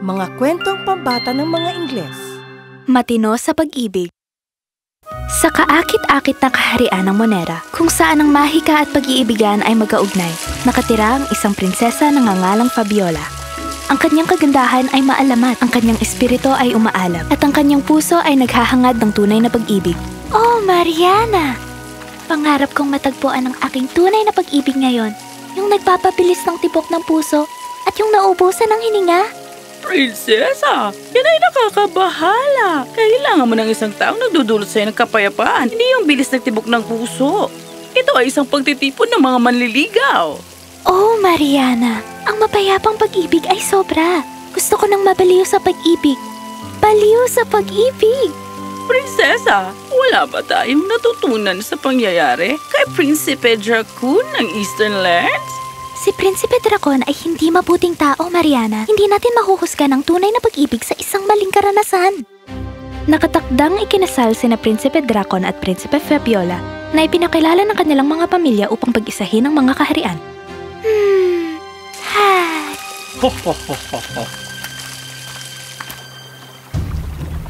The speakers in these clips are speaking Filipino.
Mga kwentong pambata ng mga Ingles. Matino sa pag-ibig. Sa kaakit-akit na kaharian ng Monera, kung saan ang mahika at pag-iibigan ay magkaugnay, nakatira ang isang prinsesa na nangangalang Fabiola. Ang kanyang kagandahan ay maalamat, ang kanyang espiritu ay umaalab, at ang kanyang puso ay naghahangad ng tunay na pag-ibig. Oh, Mariana! Pangarap kong matagpuan ang aking tunay na pag-ibig ngayon, yung nagpapabilis ng tibok ng puso at yung naubusan ng hininga. Prinsesa, yan ay nakakabahala. Kailangan mo ng isang taong nagdudulot sa'yo ng kapayapaan, hindi yung bilis ng tibok ng puso. Ito ay isang pagtitipon ng mga manliligaw. Oh, Mariana, ang mapayapang pag-ibig ay sobra. Gusto ko nang mabaliw sa pag-ibig. Baliw sa pag-ibig! Prinsesa, wala ba tayong natutunan sa pangyayari kay Prinsipe Dracon ng Eastern Lands? Si Prinsipe Dracon ay hindi mabuting tao, Mariana. Hindi natin mahuhusga ng tunay na pag-ibig sa isang maling karanasan. Nakatakdang ikinasal sina Prinsipe Dracon at Prinsipe Fabiola na ipinakilala ng kanilang mga pamilya upang pag-isahin ang mga kaharian.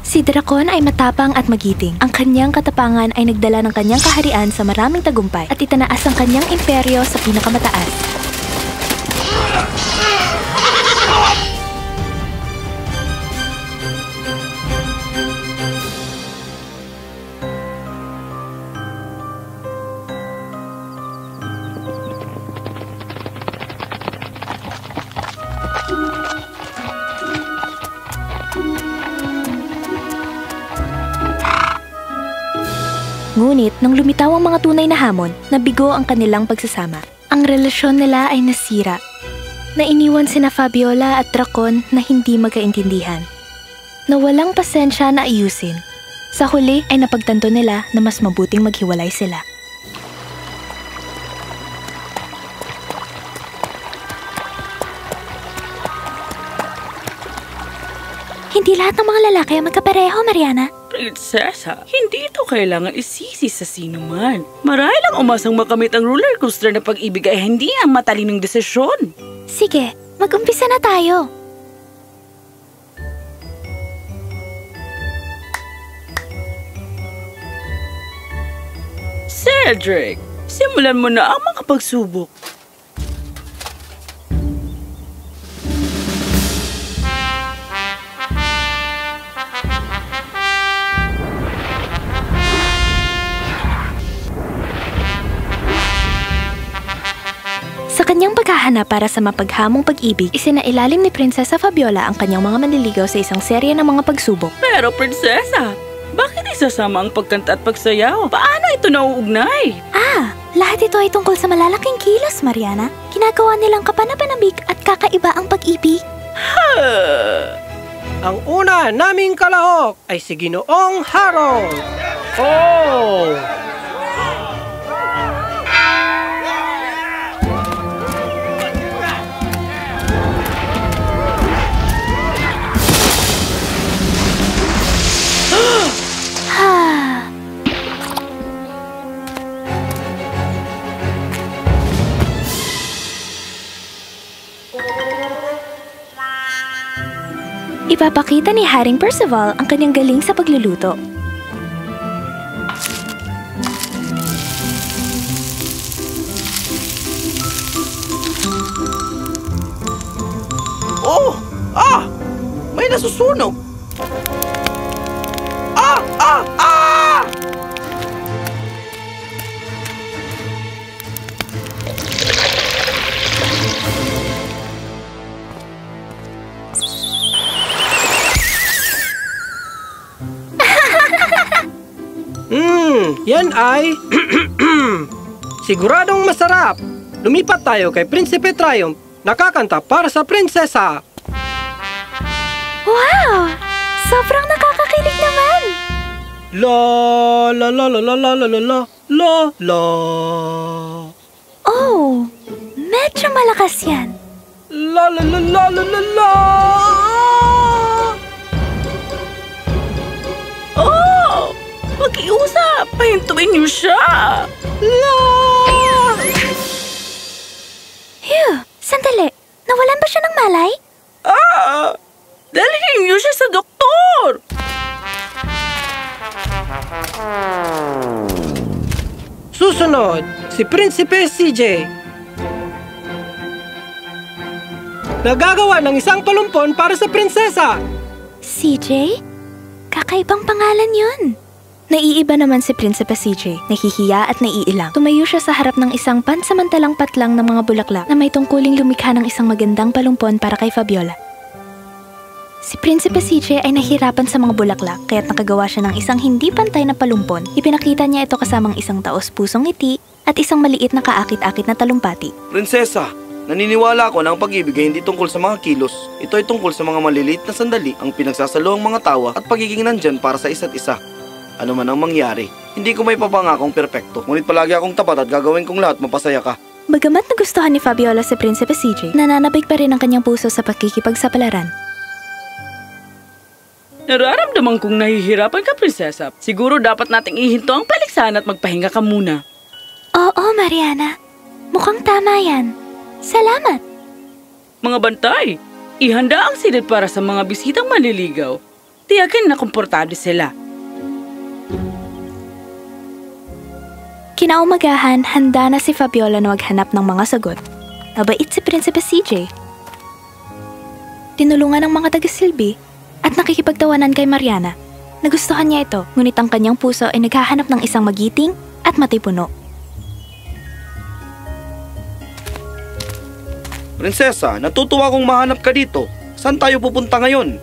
Si Dracon ay matapang at magiting. Ang kanyang katapangan ay nagdala ng kanyang kaharian sa maraming tagumpay at itinaas ang kanyang imperyo sa pinakamataas. Ngunit, nang lumitaw ang mga tunay na hamon, nabigo ang kanilang pagsasama. Ang relasyon nila ay nasira. Nainiwan sina Fabiola at Dracon na hindi magkaintindihan. Na walang pasensya na ayusin. Sa huli ay napagtanto nila na mas mabuting maghiwalay sila. Hindi lahat ng mga lalaki ay magkapareho, Mariana. Prinsesa, hindi ito kailangan isisi sa sino man. Marahil ang umasang makamit ang roller coaster na pag-ibig ay hindi ang matalinong desisyon. Sige, mag-umpisa na tayo. Cedric, simulan mo na ang mga pagsubok. Sa kanyang paghahanap para sa mapaghamong pag-ibig, isinailalim ni Prinsesa Fabiola ang kanyang mga manliligaw sa isang serye ng mga pagsubok. Pero, Prinsesa, bakit isasama ang pagkanta at pagsayaw? Paano ito nauugnay? Lahat ito ay tungkol sa malalaking kilos, Mariana. Ginagawa nilang kapanapanabik at kakaiba ang pag-ibig. Ang una naming kalahok ay si Ginoong Harold. Oh! Ipapakita ni Haring Percival ang kanyang galing sa pagluluto. Oh! May nasusunog! Yan ay siguradong masarap. Lumipat tayo kay Prinsipe Triumph, nakakanta para sa prinsesa. Wow! Sobrang nakakakilig naman! La la la la la la la la la la la. Oh, medyo malakas yan. La la la la la la la. Pakiusap! Pahintuin niyo siya! La! Phew! Sandali! Nawalan ba siya ng malay? Dalhin niyo siya sa doktor! Susunod, si Prinsipe CJ. Nagagawa ng isang palumpon para sa prinsesa. CJ? Kakaibang pangalan yun. Naiiba naman si Prinsipe CJ. Nahihiya at naiilang. Tumayo siya sa harap ng isang pansamantalang patlang ng mga bulaklak na may tungkuling lumikha ng isang magandang palumpon para kay Fabiola. Si Prinsipe CJ ay nahirapan sa mga bulaklak kaya't nakagawa siya ng isang hindi pantay na palumpon. Ipinakita niya ito kasamang isang taos-pusong ngiti at isang maliit na kaakit-akit na talumpati. Prinsesa, naniniwala ako na ang pag-ibig ay hindi tungkol sa mga kilos. Ito ay tungkol sa mga maliliit na sandali, ang pinagsasaloang mga tawa at pagiging nandyan para sa isa't isa. Ano man ang mangyari, hindi ko may papangakong perpekto. Ngunit palagi akong tapat at gagawin kong lahat mapasaya ka. Bagamat nagustuhan ni Fabiola si Prinsipe CJ, nananabik pa rin ang kanyang puso sa pagkikipagsapalaran. Nararamdaman kong nahihirapan ka, prinsesa. Siguro dapat nating ihinto ang paligsahan at magpahinga ka muna. Oo, Mariana. Mukhang tama yan. Salamat. Mga bantay, ihanda ang silid para sa mga bisitang maliligaw. Tiyakin na komportable sila. Kinaumagahan, handa na si Fabiola na maghanap ng mga sagot. Mabait si Prinsipe CJ. Tinulungan ng mga taga-silbi at nakikipagtawanan kay Mariana. Nagustuhan niya ito, ngunit ang kanyang puso ay naghahanap ng isang magiting at matipuno. Prinsesa, natutuwa kong mahanap ka dito. Saan tayo pupunta ngayon?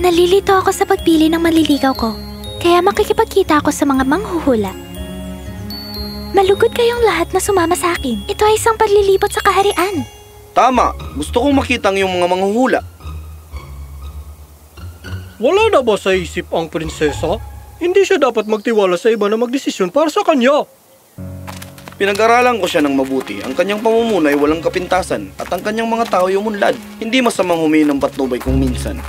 Nalilito ako sa pagpili ng manliligaw ko, kaya makikipagkita ako sa mga manghuhula. Malugod kayong lahat na sumama sa akin. Ito ay isang paglilibot sa kaharian. Tama, gusto kong makita ang iyong mga manghuhula. Wala na ba sa isip ang prinsesa? Hindi siya dapat magtiwala sa iba na magdesisyon para sa kanya. Pinag-aralan ko siya ng mabuti. Ang kanyang pamumuno ay walang kapintasan at ang kanyang mga tao ay umunlad. Hindi masamang humingi ng patnubay kung minsan.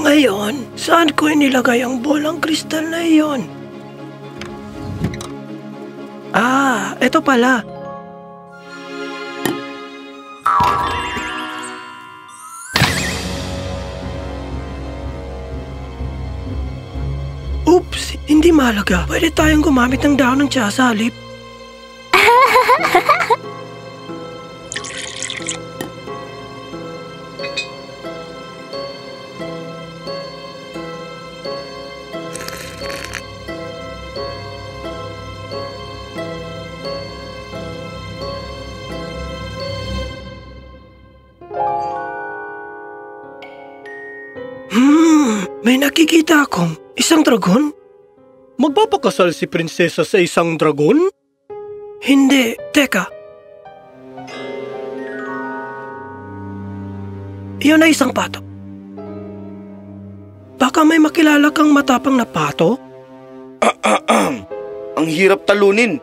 Ngayon, saan ko inilagay ang bolang kristal na iyon? Ah, eto pala. Oops, hindi mahalaga. Pwede tayong gumamit ng dahon ng tsa sa halip. May nakikita akong isang dragon? Magpapakasal si prinsesa sa isang dragon? Hindi, teka. Iyon ay isang pato. Baka may makilala kang matapang na pato? Ang hirap talunin.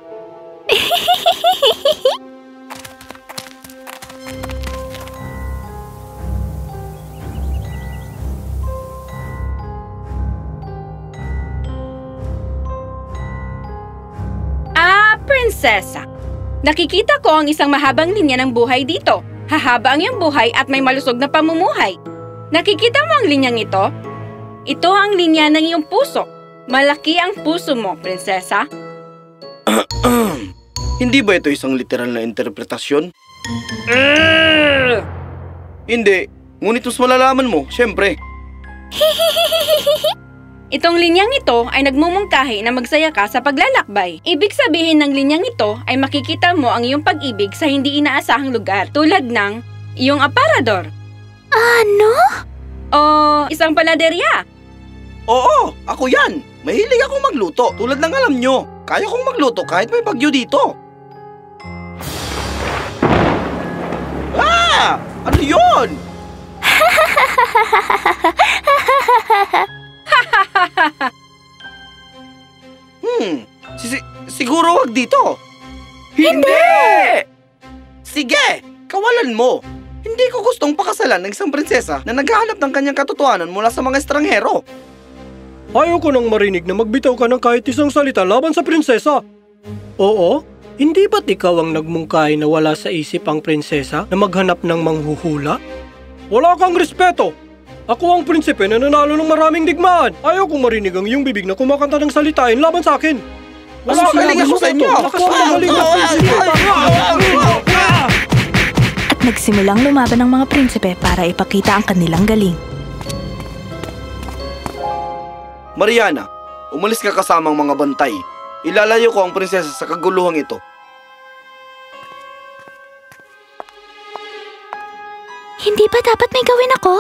Prinsesa, nakikita ko ang isang mahabang linya ng buhay dito. Hahaba ang iyong buhay at may malusog na pamumuhay. Nakikita mo ang linyang ito? Ito ang linya ng iyong puso. Malaki ang puso mo, prinsesa. Hindi ba ito isang literal na interpretasyon? Hindi. Ngunit mas malalaman mo, syempre. Itong linyang ito ay nagmumungkahi na magsaya ka sa paglalakbay. Ibig sabihin ng linyang ito ay makikita mo ang iyong pag-ibig sa hindi inaasahang lugar, tulad ng iyong aparador. Ano? O isang panaderya. Oo, ako yan. Mahilig akong magluto. Tulad ng alam nyo, kaya kong magluto kahit may bagyo dito. Ah! Ano yun? Siguro wag dito. Hindi! Sige, kawalan mo. Hindi ko gustong pakasalan ng isang prinsesa na naghahanap ng kanyang katotohanan mula sa mga estranghero. Ayaw ko nang marinig na magbitaw ka ng kahit isang salita laban sa prinsesa. Oo, Hindi ba't ikaw ang nagmungkahi na wala sa isip ang prinsesa na maghanap ng manghuhula? Wala kang respeto! Ako ang prinsipe na nanalo ng maraming digmaan. Ayaw kong marinig ang iyong bibig na kumakanta ng salitain laban sa akin. Wala Mas magaling ako sa inyo. Ako ang magaling na prinsipe. At nagsimulang lumaban ang mga prinsipe para ipakita ang kanilang galing. Mariana, umalis ka kasama ang mga bantay. Ilalayo ko ang prinsesa sa kaguluhang ito. Hindi ba dapat may gawin ako?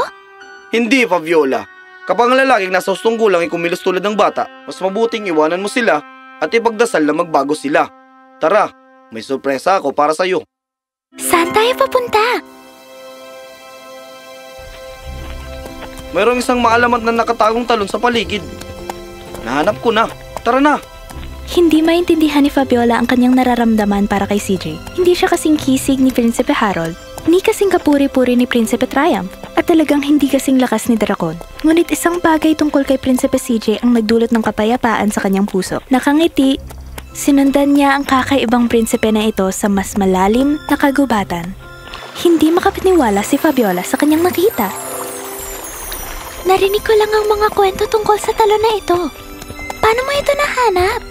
Hindi, Fabiola. Kapag ang lalaking nasa hustong gulang ay kumilos tulad ng bata, mas mabuting iwanan mo sila at ipagdasal na magbago sila. Tara, may sorpresa ako para sa'yo. Saan tayo papunta? Mayroong isang maalamat na nakatagong talon sa paligid. Nahanap ko na. Tara na. Hindi maintindihan ni Fabiola ang kanyang nararamdaman para kay CJ. Hindi siya kasing kisig ni Prinsipe Harold, ni kasing kapuri-puri ni Prinsipe Triumph, at talagang hindi kasing lakas ni Drakon. Ngunit isang bagay tungkol kay Prinsipe CJ ang nagdulot ng kapayapaan sa kanyang puso. Nakangiti, sinundan niya ang kakaibang prinsipe na ito sa mas malalim na kagubatan. Hindi makapaniwala si Fabiola sa kanyang nakita. Narinig ko lang ang mga kwento tungkol sa talon na ito. Paano mo ito nahanap?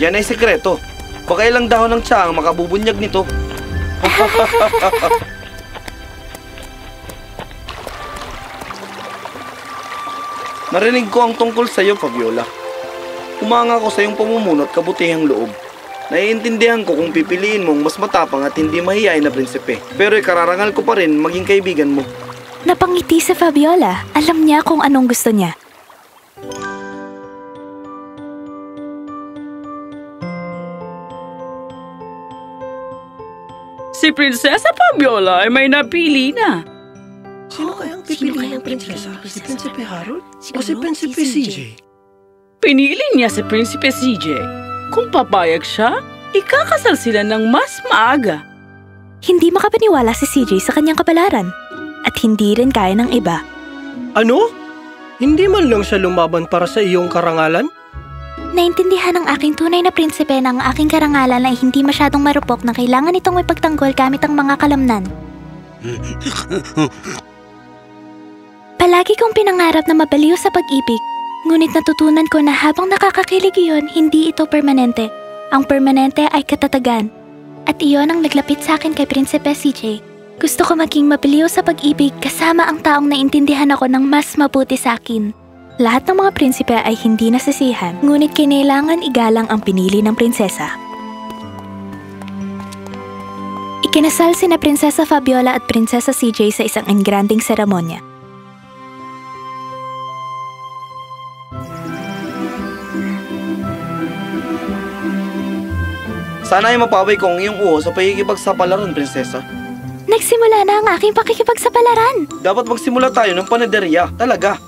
Yan ay sekreto. Baka ilang dahon ng tsa ang makabubunyag nito. Narinig ko ang tungkol sa iyo, Fabiola. Humanga ko sa iyong pamumuno at kabutihang loob. Naiintindihan ko kung pipiliin mong mas matapang at hindi mahiyain na prinsipe. Pero ikararangal ko pa rin maging kaibigan mo. Napangiti si Fabiola. Alam niya kung anong gusto niya. Si Prinsesa Fabiola ay may napili na. Sino kayang pipiliin ng prinsesa? Si Prinsipe Harold? O si Prinsipe CJ? Pinili niya si Prinsipe CJ. Kung papayag siya, ikakasal sila ng mas maaga. Hindi makapaniwala si CJ sa kanyang kapalaran. At hindi rin kaya ng iba. Ano? Hindi man lang siya lumaban para sa iyong karangalan? Naintindihan ng aking tunay na prinsipe na ang aking karangalan ay hindi masyadong marupok na kailangan itong may pagtanggol gamit ang mga kalamnan. Palagi kong pinangarap na mabaliw sa pag-ibig, ngunit natutunan ko na habang nakakakilig iyon, hindi ito permanente. Ang permanente ay katatagan. At iyon ang naglapit sa akin kay Prinsipe CJ. Gusto ko maging mabaliw sa pag-ibig kasama ang taong naintindihan ako ng mas mabuti sa akin. Lahat ng mga prinsipe ay hindi nasisihan, ngunit kinailangan igalang ang pinili ng prinsesa. Ikinasal sina Prinsesa Fabiola at Prinsesa CJ sa isang engranding seremonya. Sana ay mapaway ko ang iyong uho sa pakikipagsapalaran, prinsesa. Nagsimula na ang aking pakikipagsapalaran. Dapat magsimula tayo ng panaderya, talaga.